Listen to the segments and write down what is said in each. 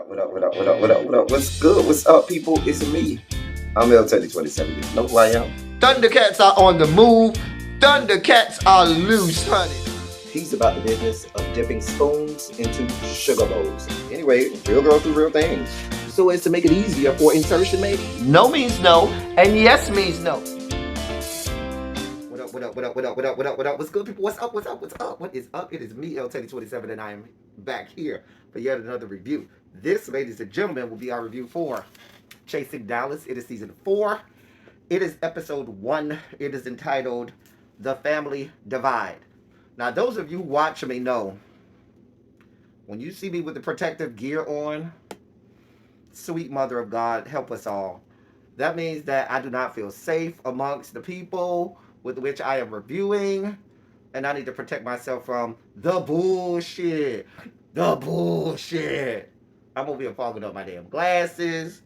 What up, what up, what up, what up, what up? What's good? What's up, people? It's me. I'm L27. You know who I am? Thundercats are on the move. Thundercats are loose, honey. He's about the business of dipping spoons into sugar bowls. Anyway, real girls do real things. So as to make it easier for insertion, maybe? No means no, and yes means no. What up, what up, what up, what up, what up, what up, what up? What's good, people? What's up, what's up, what's up? What is up? It is me, L27, and I am back here for yet another review. This, ladies and gentlemen, will be our review for Chasing Dallas. It is season 4. It is episode 1. It is entitled The Family Divide. Now, those of you who watch me know, when you see me with the protective gear on, sweet mother of God, help us all. That means that I do not feel safe amongst the people with which I am reviewing, and I need to protect myself from the bullshit. The bullshit. I'm over here fogging up my damn glasses.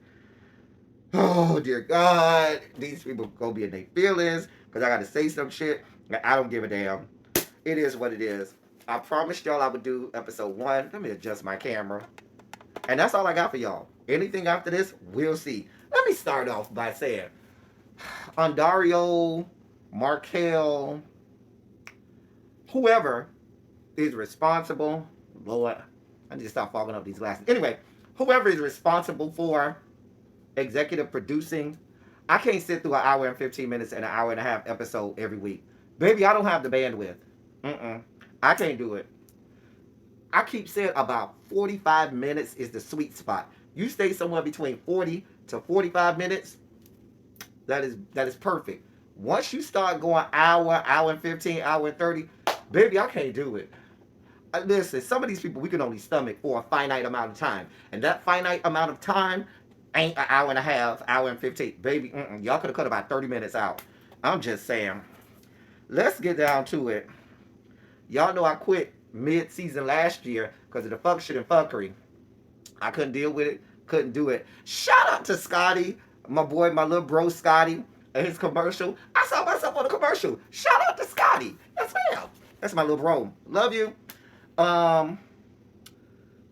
Oh, dear God. These people gonna be in their feelings because I gotta say some shit. I don't give a damn. It is what it is. I promised y'all I would do episode 1. Let me adjust my camera. And that's all I got for y'all. Anything after this, we'll see. Let me start off by saying, Ondario, Markel, whoever is responsible, Lord, I need to stop fogging up these glasses. Anyway, whoever is responsible for executive producing, I can't sit through an hour and 15 minutes and an hour and a half episode every week. Baby, I don't have the bandwidth. I can't do it. I keep saying about 45 minutes is the sweet spot. You stay somewhere between 40 to 45 minutes, that is perfect. Once you start going hour and 15, hour and 30, baby, I can't do it. Listen, some of these people we can only stomach for a finite amount of time. And that finite amount of time ain't an hour and a half, hour and 15. Baby, y'all could have cut about 30 minutes out. I'm just saying. Let's get down to it. Y'all know I quit mid-season last year because of the fuck shit and fuckery. I couldn't deal with it. Couldn't do it. Shout out to Scotty, my boy, my little bro Scotty, and his commercial. I saw myself on the commercial. Shout out to Scotty. Yes, ma'am. That's my little bro. Love you.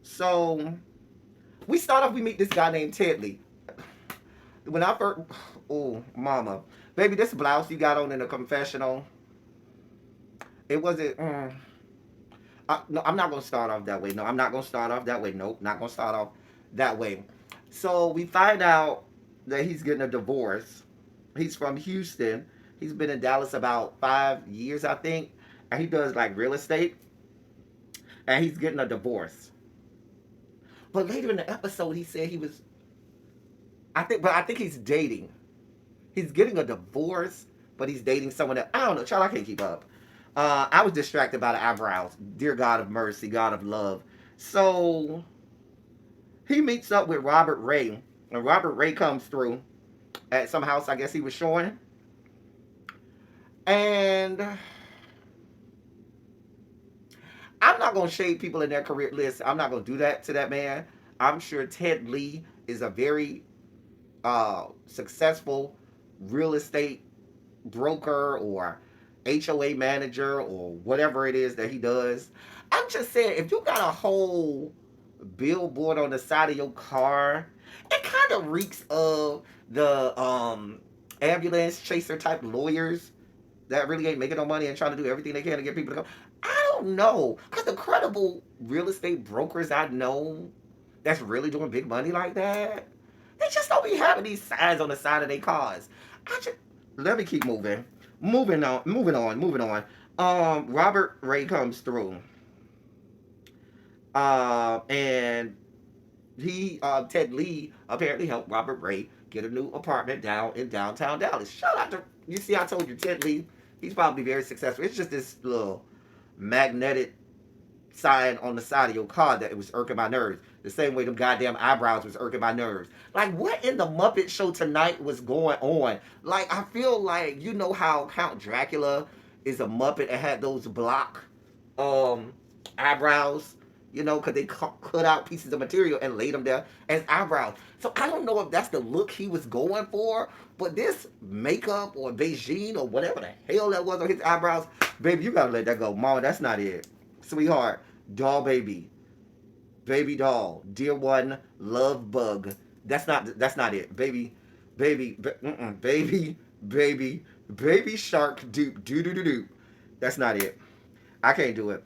So we start off, we meet this guy named Ted Lee. When I first, oh, mama. Baby, this blouse you got on in the confessional, it wasn't, no, I'm not going to start off that way. No, I'm not going to start off that way. Nope, not going to start off that way. So we find out that he's getting a divorce. He's from Houston. He's been in Dallas about 5 years, I think. And he does like real estate. And he's getting a divorce. But later in the episode, he said he was, I think he's dating. He's getting a divorce, but he's dating someone else. I don't know, child, I can't keep up. I was distracted by the eyebrows. Dear God of mercy, God of love. So he meets up with Robert Ray, and Robert Ray comes through at some house I guess he was showing. And I'm not going to shade people in their career. Listen, I'm not going to do that to that man. I'm sure Ted Lee is a very successful real estate broker or HOA manager or whatever it is that he does. I'm just saying, if you got a whole billboard on the side of your car, it kind of reeks of the ambulance chaser type lawyers that really ain't making no money and trying to do everything they can to get people to come. I don't know, because the credible real estate brokers I know that's really doing big money like that, they just don't be having these signs on the side of their cars. Let me keep moving. Moving on. Robert Ray comes through. And Ted Lee apparently helped Robert Ray get a new apartment down in downtown Dallas. Shout out to, you see, I told you, Ted Lee, he's probably very successful. It's just this little magnetic sign on the side of your car that it was irking my nerves. The same way them goddamn eyebrows was irking my nerves. Like, what in the Muppet Show tonight was going on? Like, I feel like, you know how Count Dracula is a Muppet and had those block eyebrows, you know, because they cut out pieces of material and laid them there as eyebrows. So I don't know if that's the look he was going for, but this makeup or Beijing or whatever the hell that was on his eyebrows, baby, you gotta let that go. Mama, that's not it. Sweetheart, doll baby, baby doll, dear one, love bug. That's not it. Baby, baby, baby shark dupe doo doo doo doo. That's not it. I can't do it.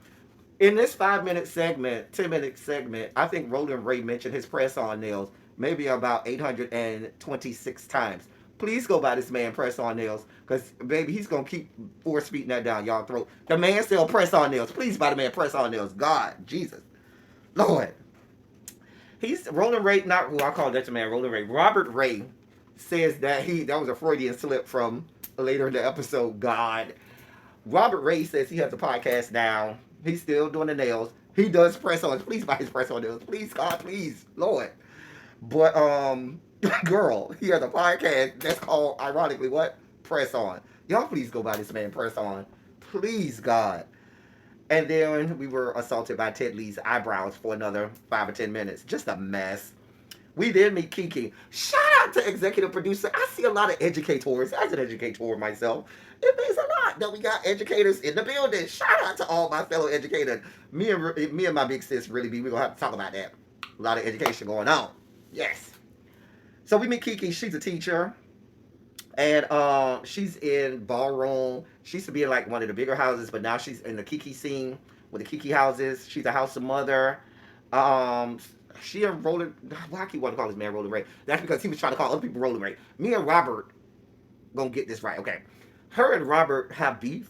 In this 5 minute segment, 10 minute segment, I think Roland Ray mentioned his press on nails maybe about 826 times. Please go buy this man press on nails, because baby, he's gonna keep force feeding that down y'all throat. The man sell press on nails. Please buy the man press on nails. God, Jesus, Lord. He's Roland Ray, not who I call that man Roland Ray. Robert Ray says that was a Freudian slip from later in the episode. God, Robert Ray says he has a podcast now. He's still doing the nails. He does press ons. Please buy his press on nails. Please, God, please, Lord. But girl, he has a podcast that's called, ironically, what? Press on. Y'all please go buy this man press on. Please, God. And then we were assaulted by Ted Lee's eyebrows for another 5 or 10 minutes. Just a mess. We then meet Kiki. Shout out to executive producer. I see a lot of educators. As an educator myself, it means a lot that we got educators in the building. Shout out to all my fellow educators. Me and my big sis really be. We're gonna have to talk about that. A lot of education going on. Yes. So we meet Kiki. She's a teacher, and she's in ballroom. She used to be in like one of the bigger houses, but now she's in the Kiki scene with the Kiki houses. She's a house of mother. Um, she and Roland. Why I keep wanting to call this man Roland Ray? That's because he was trying to call other people Roland Ray. Me and Robert gonna get this right. Okay, her and Robert have beef.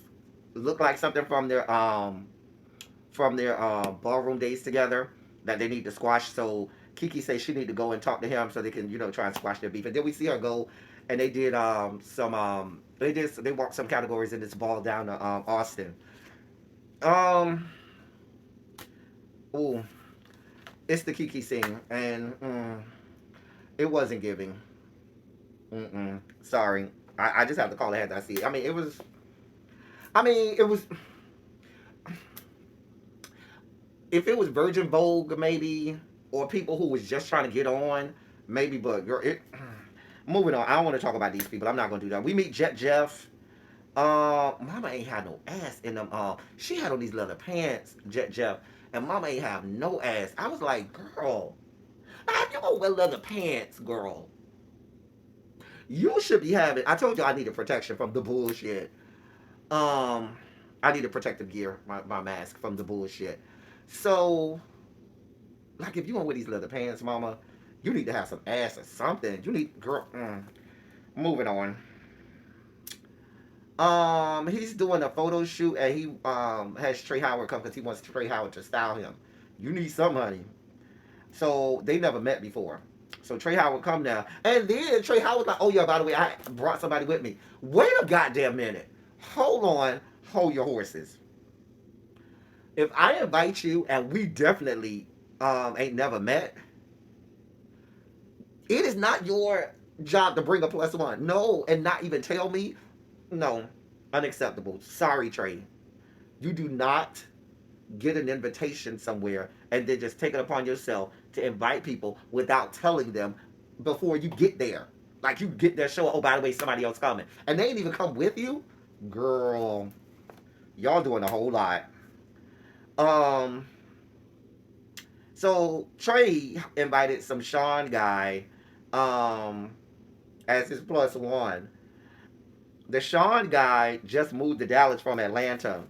Look like something from their ballroom days together that they need to squash. So Kiki says she need to go and talk to him so they can try and squash their beef. And then we see her go, and they did they walked some categories in this ball down to Austin. Um, ooh, it's the Kiki scene, and it wasn't giving. Sorry, I just have to call it as I see it. I mean, it was. If it was Virgin Vogue, maybe, or people who was just trying to get on, maybe. But girl, moving on. I don't want to talk about these people. I'm not gonna do that. We meet Jet Jeff. Mama ain't had no ass in them. She had on these leather pants, Jet Jeff, and Mama ain't have no ass. I was like, girl, now if you gonna wear leather pants, girl, you should be having. I told you I needed protection from the bullshit. Um, I need a protective gear, my mask from the bullshit. So, like, if you want to wear these leather pants, Mama, you need to have some ass or something. You need, girl. Moving on. He's doing a photo shoot, and he has Trey Howard come because he wants Trey Howard to style him. You need some, honey. So they never met before. So Trey Howard come now, and then Trey Howard's like, "Oh yeah, by the way, I brought somebody with me." Wait a goddamn minute. Hold on. Hold your horses. If I invite you and we definitely ain't never met, it is not your job to bring a plus one. No, and not even tell me. No, unacceptable. Sorry, Trey. You do not get an invitation somewhere and then just take it upon yourself to invite people without telling them before you get there. Like you get there, show, oh, by the way, somebody else coming. And they ain't even come with you? Girl, y'all doing a whole lot. Um, so Trey invited some Sean guy um as his plus one. The Sean guy just moved to Dallas from Atlanta.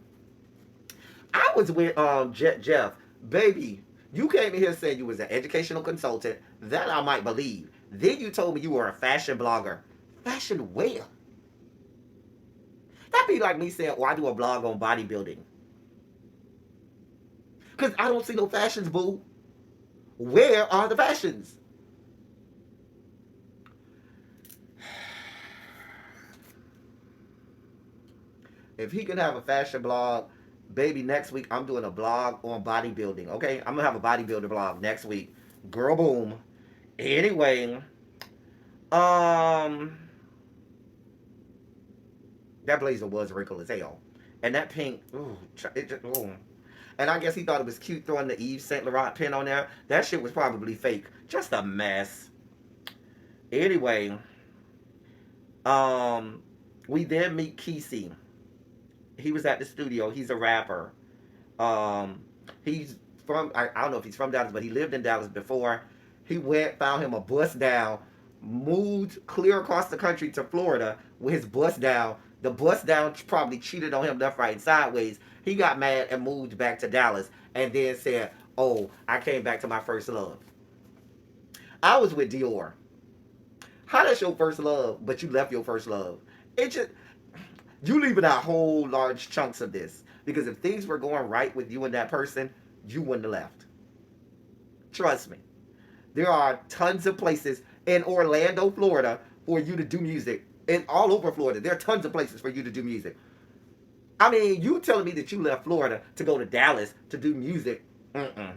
I was with Jet Jeff. Baby, you came in here saying you was an educational consultant. That I might believe. Then you told me you were a fashion blogger. Fashion where? That'd be like me saying, oh, I do a blog on bodybuilding. Because I don't see no fashions, boo. Where are the fashions? If he can have a fashion blog, baby, next week I'm doing a blog on bodybuilding. Okay, I'm gonna have a bodybuilder blog next week. Girl, boom. Anyway, um, that blazer was wrinkled as hell, and that pink, ooh, it just, ooh. And I guess he thought it was cute throwing the Yves Saint Laurent pin on there. That shit was probably fake. Just a mess. Anyway, um, we then meet Kesey. He was at the studio. He's a rapper. Um, he's from, I don't know if he's from Dallas, but he lived in Dallas before. He went, found him a bus down, moved clear across the country to Florida with his bus down. The bus down probably cheated on him left, right, and sideways. He got mad and moved back to Dallas and then said, "Oh, I came back to my first love." I was with Dior. How that's your first love, but you left your first love? It just, you leaving out whole large chunks of this. Because if things were going right with you and that person, you wouldn't have left. Trust me. There are tons of places in Orlando, Florida, for you to do music. And all over Florida, there are tons of places for you to do music. I mean, you telling me that you left Florida to go to Dallas to do music? Mm-mm.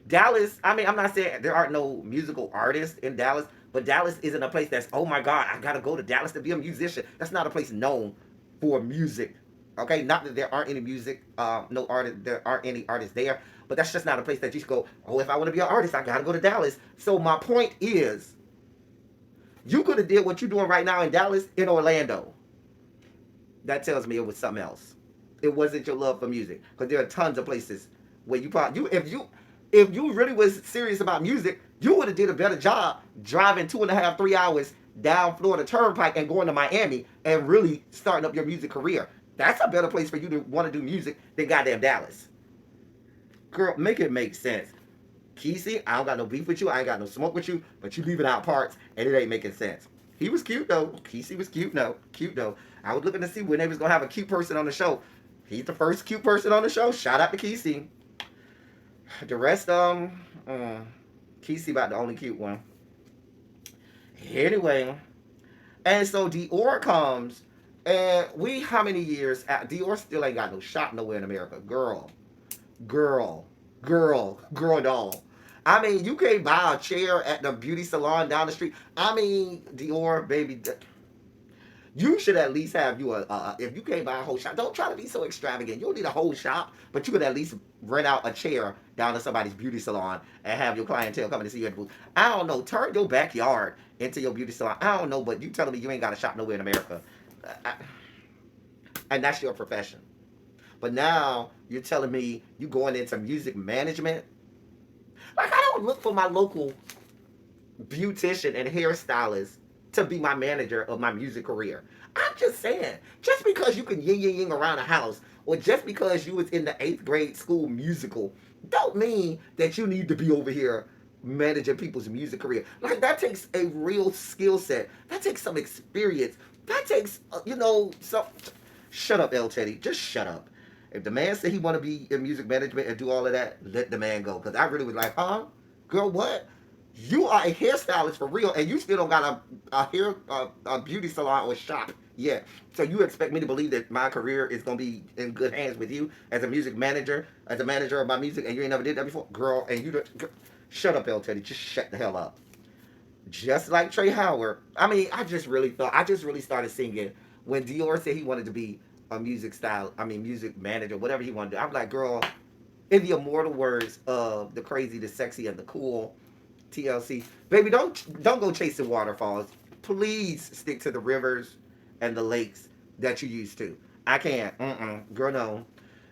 Dallas, I mean, I'm not saying there aren't no musical artists in Dallas, but Dallas isn't a place that's, oh my God, I gotta go to Dallas to be a musician. That's not a place known for music. Okay, not that there aren't any music, no artist, there aren't any artists there, but that's just not a place that you should go. Oh, if I want to be an artist, I gotta go to Dallas. So my point is, you could have did what you're doing right now in Dallas in Orlando. That tells me it was something else. It wasn't your love for music, because there are tons of places where you probably if you really was serious about music, you would have did a better job driving 2.5, 3 hours down Florida Turnpike and going to Miami and really starting up your music career. That's a better place for you to want to do music than goddamn Dallas. Girl, make it make sense. Kesey, I don't got no beef with you. I ain't got no smoke with you, but you leaving out parts and it ain't making sense. He was cute though. Kesey was cute. No, cute though. I was looking to see when they was gonna have a cute person on the show. He's the first cute person on the show. Shout out to Kesey. The rest, Kesey about the only cute one. Anyway, and so Dior comes, and we how many years? Dior still ain't got no shop nowhere in America. Girl, girl doll. I mean, you can't buy a chair at the beauty salon down the street. I mean, Dior, baby, you should at least have you if you can't buy a whole shop, don't try to be so extravagant. You don't need a whole shop, but you could at least rent out a chair down to somebody's beauty salon and have your clientele coming to see you at the booth. I don't know. Turn your backyard into your beauty salon. I don't know, but you telling me you ain't got a shop nowhere in America. And that's your profession. But now you're telling me you going into music management? Like, I don't look for my local beautician and hairstylist to be my manager of my music career. I'm just saying, just because you can ying around a house, or just because you was in the 8th grade school musical, don't mean that you need to be over here managing people's music career. Like, that takes a real skill set. That takes some experience. That takes, some... Shut up, El Teddy. Just shut up. If the man said he want to be in music management and do all of that, let the man go. Because I really was like, huh? Girl, what? You are a hairstylist for real, and you still don't got a beauty salon or shop yet. So you expect me to believe that my career is going to be in good hands with you as a music manager, as a manager of my music, and you ain't never did that before? Girl, and shut up, El Teddy. Just shut the hell up. Just like Trey Howard. I mean, I just really started singing when Dior said he wanted to be a music manager, whatever he wanted to do. I'm like, girl, in the immortal words of the crazy, the sexy, and the cool, TLC, baby, don't go chasing waterfalls. Please stick to the rivers and the lakes that you used to. I can't. Girl, no.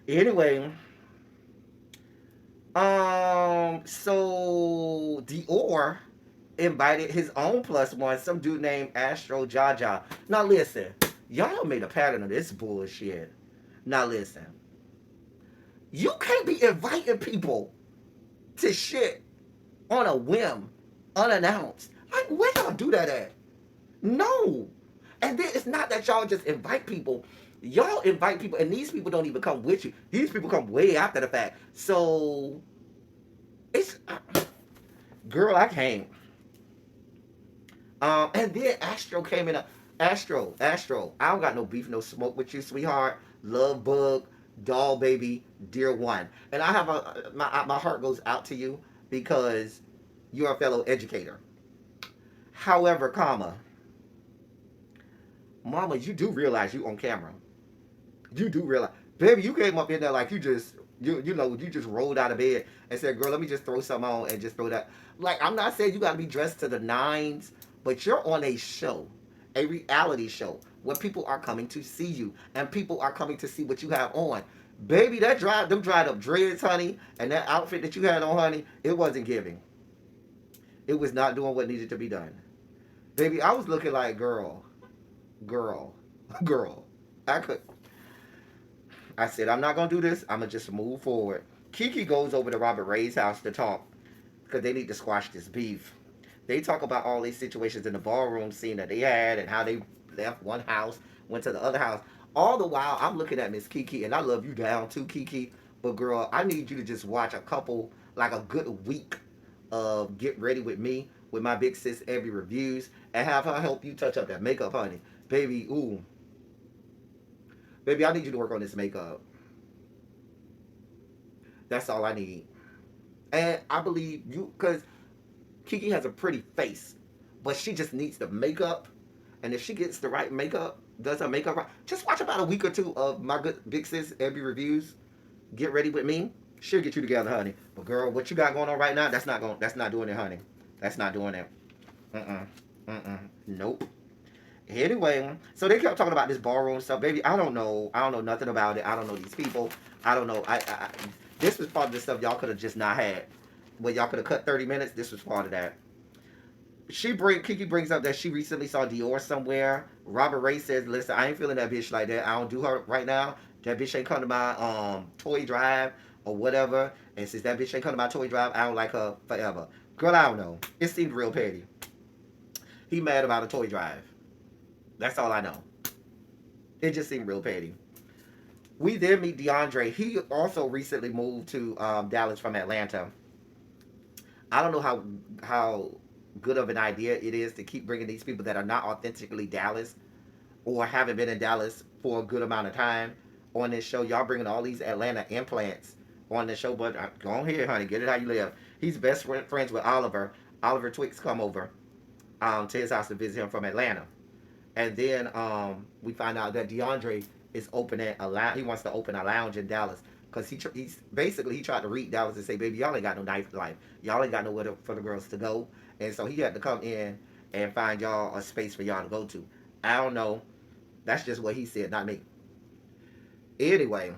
Anyway, so Dior invited his own plus one, some dude named Astro Jaja. Now listen, y'all made a pattern of this bullshit. Now listen, you can't be inviting people to shit on a whim, unannounced. Like, where y'all do that at? No. And then it's not that y'all just invite people. Y'all invite people, and these people don't even come with you. These people come way after the fact. So, it's... girl, I can't. And then Astro came in. Astro, I don't got no beef, no smoke with you, sweetheart. Love bug, doll baby, dear one. And I have my heart goes out to you because you're a fellow educator. However, mama, you do realize you on camera. You do realize, baby, you came up in there like you just rolled out of bed and said, girl, let me just throw something on and just throw that. Like, I'm not saying you got to be dressed to the nines, but you're on a show, a reality show, where people are coming to see you and people are coming to see what you have on. Baby, them dried up dreads, honey, and that outfit that you had on, honey, it wasn't giving. It was not doing what needed to be done. Baby, I was looking like girl, girl. I could. I said, I'm not gonna do this. I'm gonna just move forward. Kiki goes over to Robert Ray's house to talk because they need to squash this beef. They talk about all these situations in the ballroom scene that they had and how they left one house, went to the other house. All the while, I'm looking at Miss Kiki, and I love you down too, Kiki. But girl, I need you to just watch a couple, like a good week of Get Ready with Me with my big sis Abby reviews, and have her help you touch up that makeup, honey. Baby, ooh, baby, I need you to work on this makeup. That's all I need. And I believe you, because Kiki has a pretty face, but she just needs the makeup. And if she gets the right makeup, does her makeup right, just watch about a week or two of my good big sis Abby reviews. Get ready with me. She'll get you together, honey. But girl, what you got going on right now? That's not doing it, honey. That's not doing it. Mm-mm. Mm-mm. Nope. Anyway, so they kept talking about this ballroom stuff, baby. I don't know. I don't know nothing about it. I don't know these people. I don't know. This was part of the stuff y'all could have just not had. When y'all could have cut 30 minutes, this was part of that. Kiki brings up that she recently saw Dior somewhere. Robert Ray says, "Listen, I ain't feeling that bitch like that. I don't do her right now. That bitch ain't come to my toy drive or whatever. And since that bitch ain't come to my toy drive, I don't like her forever." Girl, I don't know. It seemed real petty. He mad about a toy drive. That's all I know. It just seemed real petty. We then meet DeAndre. He also recently moved to Dallas from Atlanta. I don't know how good of an idea it is to keep bringing these people that are not authentically Dallas or haven't been in Dallas for a good amount of time on this show. Y'all bringing all these Atlanta implants on the show, but go on here, honey, get it how you live. He's friends with Oliver. Oliver Twix come over to his house to visit him from Atlanta, and then we find out that DeAndre is opening a lounge. He wants to open a lounge in Dallas because he's basically he tried to read Dallas and say, "Baby, y'all ain't got no nightlife. Y'all ain't got nowhere for the girls to go." And so he had to come in and find y'all a space for y'all to go to. I don't know. That's just what he said, not me. Anyway,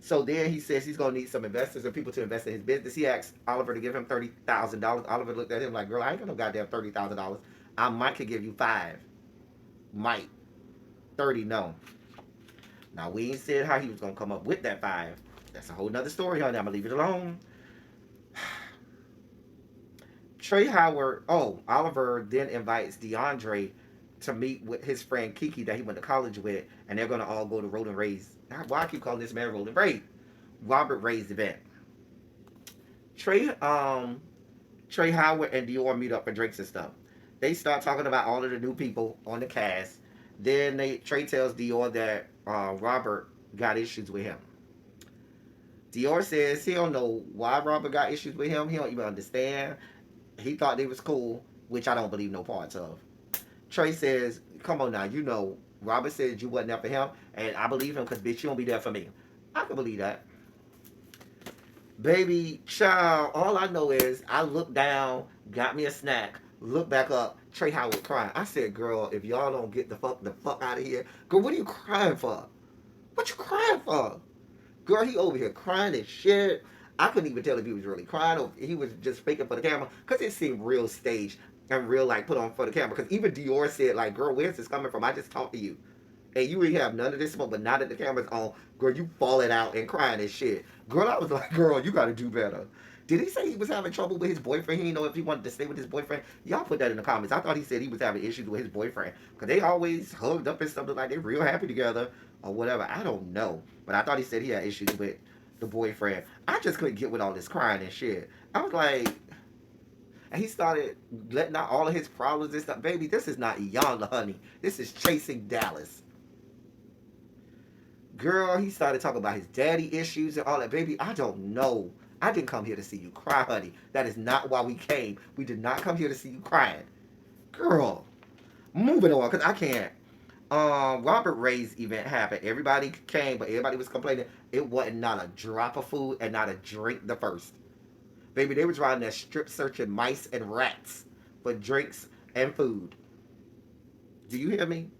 so then he says he's gonna need some investors and people to invest in his business. He asked Oliver to give him $30,000. Oliver looked at him like, "Girl, I ain't got no goddamn $30,000. I might could give you five. Might 30, no." Now we ain't said how he was gonna come up with that five. That's a whole nother story, honey. I'm gonna leave it alone. Trey Howard. Oh, Oliver then invites DeAndre to meet with his friend Kiki that he went to college with, and they're gonna all go to Roland Ray's. Why I keep calling this man Roland Ray? Robert Ray's event. Trey, Trey Howard and Dior meet up for drinks and stuff. They start talking about all of the new people on the cast. Then Trey tells Dior that Robert got issues with him. Dior says he don't know why Robert got issues with him. He don't even understand. He thought they was cool, which I don't believe no parts of. Trey says, "Come on now, you know Robert said you wasn't there for him, and I believe him because bitch, you don't be there for me." I can believe that. Baby, child, all I know is I looked down, got me a snack, looked back up, Trey Howard crying. I said, "Girl, if y'all don't get the fuck out of here, girl, what are you crying for? What you crying for?" Girl, he over here crying and shit. I couldn't even tell if he was really crying or if he was just faking for the camera because it seemed real staged and real like put on for the camera. Because even Dior said like, "Girl, where's this coming from? I just talked to you. And you ain't have none of this smoke, but now that the camera's on, girl, you falling out and crying and shit." Girl, I was like, "Girl, you gotta do better." Did he say he was having trouble with his boyfriend? He didn't know if he wanted to stay with his boyfriend. Y'all put that in the comments. I thought he said he was having issues with his boyfriend. Because they always hugged up and stuff like they're real happy together or whatever. I don't know. But I thought he said he had issues with the boyfriend. I just couldn't get with all this crying and shit. I was like, and he started letting out all of his problems and stuff. Baby, this is not Yonda, honey. This is Chasing Dallas. Girl, he started talking about his daddy issues and all that. Baby, I don't know. I didn't come here to see you cry, honey. That is not why we came. We did not come here to see you crying. Girl, moving on, because I can't. Robert Ray's event happened. Everybody came, but everybody was complaining. It wasn't not a drop of food and not a drink the first. Baby, they was riding that strip searching mice and rats for drinks and food. Do you hear me?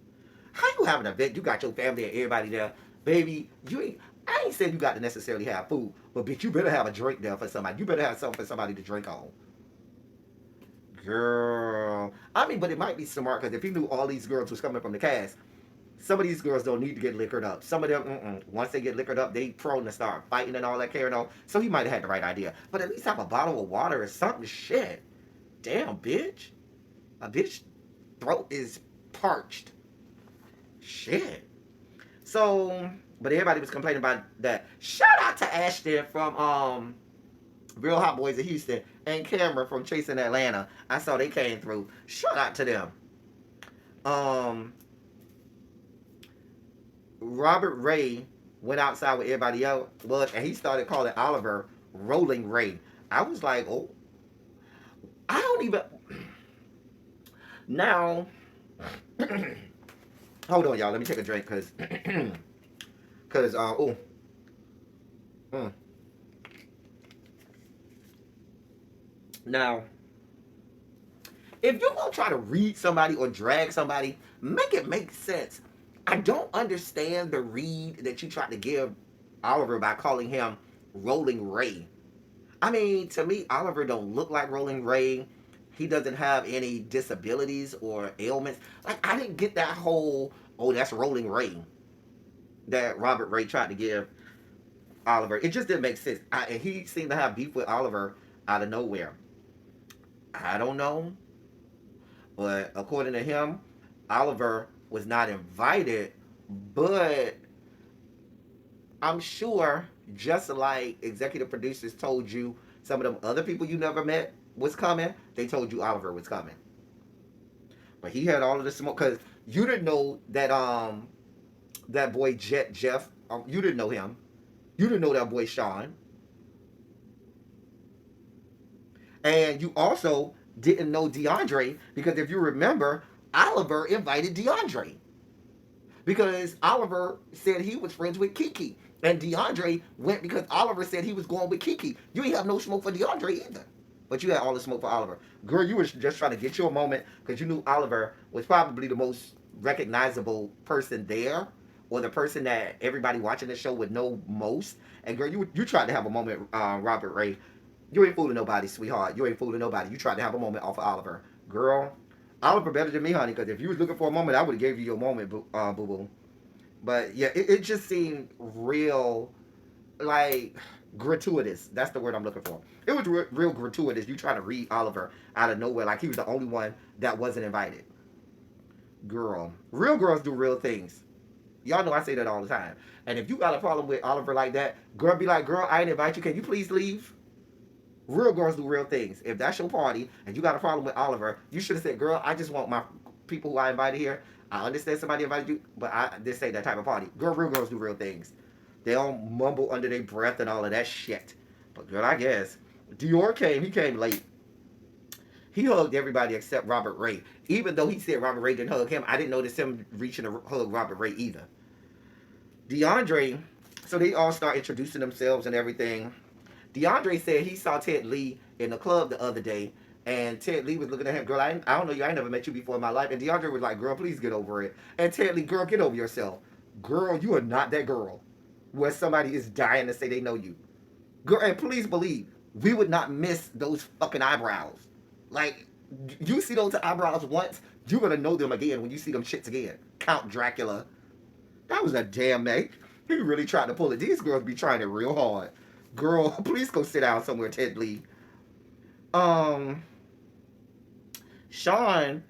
How you have an event? You got your family and everybody there. Baby, you ain't. I ain't saying you got to necessarily have food, but bitch, you better have a drink there for somebody. You better have something for somebody to drink on. Girl. I mean, but it might be smart because if he knew all these girls was coming from the cast, some of these girls don't need to get liquored up. Some of them, once they get liquored up, they prone to start fighting and all that carrying on. So he might have had the right idea. But at least have a bottle of water or something. Shit. Damn, bitch. A bitch throat is parched. Shit. So, but everybody was complaining about that. Shout out to Ashton from Real Hot Boys of Houston and Cameron from Chasing Atlanta. I saw they came through. Shout out to them. Um, Robert Ray went outside with everybody else was, and he started calling Oliver Rolling Ray. I was like, oh, I don't even. Now, hold on, y'all. Let me take a drink, oh, mm. Now, if you're gonna try to read somebody or drag somebody, make it make sense. I don't understand the read that you tried to give Oliver by calling him Rolling Ray. I mean, to me, Oliver don't look like Rolling Ray. He doesn't have any disabilities or ailments. Like, I didn't get that whole, oh, that's Rolling Ray that Robert Ray tried to give Oliver. It just didn't make sense. And he seemed to have beef with Oliver out of nowhere. I don't know. But according to him, Oliver was not invited, but I'm sure just like executive producers told you some of them other people you never met was coming, they told you Oliver was coming. But he had all of the smoke because you didn't know that boy Jeff. You didn't know him. You didn't know that boy Sean, and you also didn't know DeAndre because if you remember, Oliver invited DeAndre because Oliver said he was friends with Kiki. And DeAndre went because Oliver said he was going with Kiki. You ain't have no smoke for DeAndre either. But you had all the smoke for Oliver. Girl, you was just trying to get you a moment because you knew Oliver was probably the most recognizable person there or the person that everybody watching the show would know most. And girl, you tried to have a moment, Robert Ray. You ain't fooling nobody, sweetheart. You ain't fooling nobody. You tried to have a moment off of Oliver. Girl, Oliver better than me, honey, because if you was looking for a moment, I would have gave you your moment, boo-boo. But yeah, it just seemed real, like gratuitous. That's the word I'm looking for. It was real gratuitous. You trying to read Oliver out of nowhere, like he was the only one that wasn't invited. Girl, real girls do real things. Y'all know I say that all the time. And if you got a problem with Oliver like that, girl, be like, girl, I didn't invite you. Can you please leave? Real girls do real things. If that's your party and you got a problem with Oliver, you should have said, girl, I just want my people who I invited here. I understand somebody invited you, but this ain't that type of party. Girl, real girls do real things. They don't mumble under their breath and all of that shit. But girl, I guess Dior came. He came late. He hugged everybody except Robert Ray. Even though he said Robert Ray didn't hug him, I didn't notice him reaching to hug Robert Ray either. DeAndre, so they all start introducing themselves and everything. DeAndre said he saw Ted Lee in the club the other day, and Ted Lee was looking at him, girl, I don't know you, I ain't never met you before in my life. And DeAndre was like, girl, please get over it. And Ted Lee, girl, get over yourself. Girl, you are not that girl where somebody is dying to say they know you. Girl, and please believe, we would not miss those fucking eyebrows. Like, you see those eyebrows once, you're going to know them again when you see them shits again. Count Dracula. That was a damn mate. He really tried to pull it. These girls be trying it real hard. Girl, please go sit down somewhere, Ted Lee. Um, Sean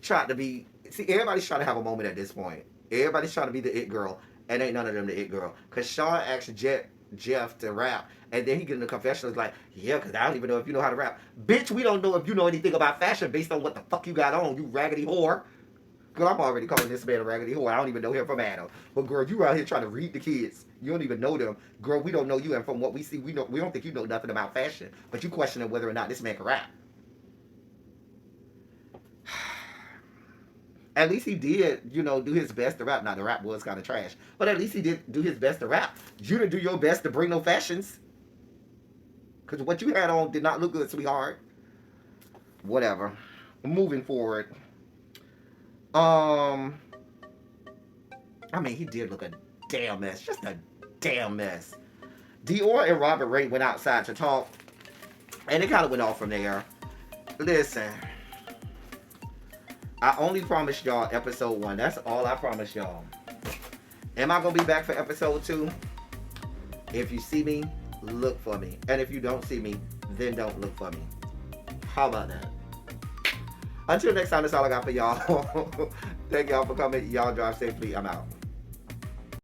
tried to be. See, everybody's trying to have a moment at this point. Everybody's trying to be the it girl, and ain't none of them the it girl. Cause Sean asked Jeff to rap, and then he get in the confessional like, yeah, cause I don't even know if you know how to rap. Bitch, we don't know if you know anything about fashion based on what the fuck you got on, you raggedy whore. Girl, I'm already calling this man a raggedy whore. I don't even know him from Adam. But girl, you out here trying to read the kids. You don't even know them. Girl, we don't know you, and from what we see, we don't think you know nothing about fashion. But you questioning whether or not this man can rap. At least he did, do his best to rap. Now the rap was kind of trash, but at least he did do his best to rap. You didn't do your best to bring no fashions, because what you had on did not look good, sweetheart. Whatever. Moving forward. I mean, he did look a damn mess. Just a damn mess. Dior and Robert Ray went outside to talk, and it kind of went off from there. Listen, I only promised y'all episode 1. That's all I promised y'all. Am I going to be back for episode 2? If you see me, look for me. And if you don't see me, then don't look for me. How about that? Until next time, that's all I got for y'all. Thank y'all for coming. Y'all drive safely. I'm out.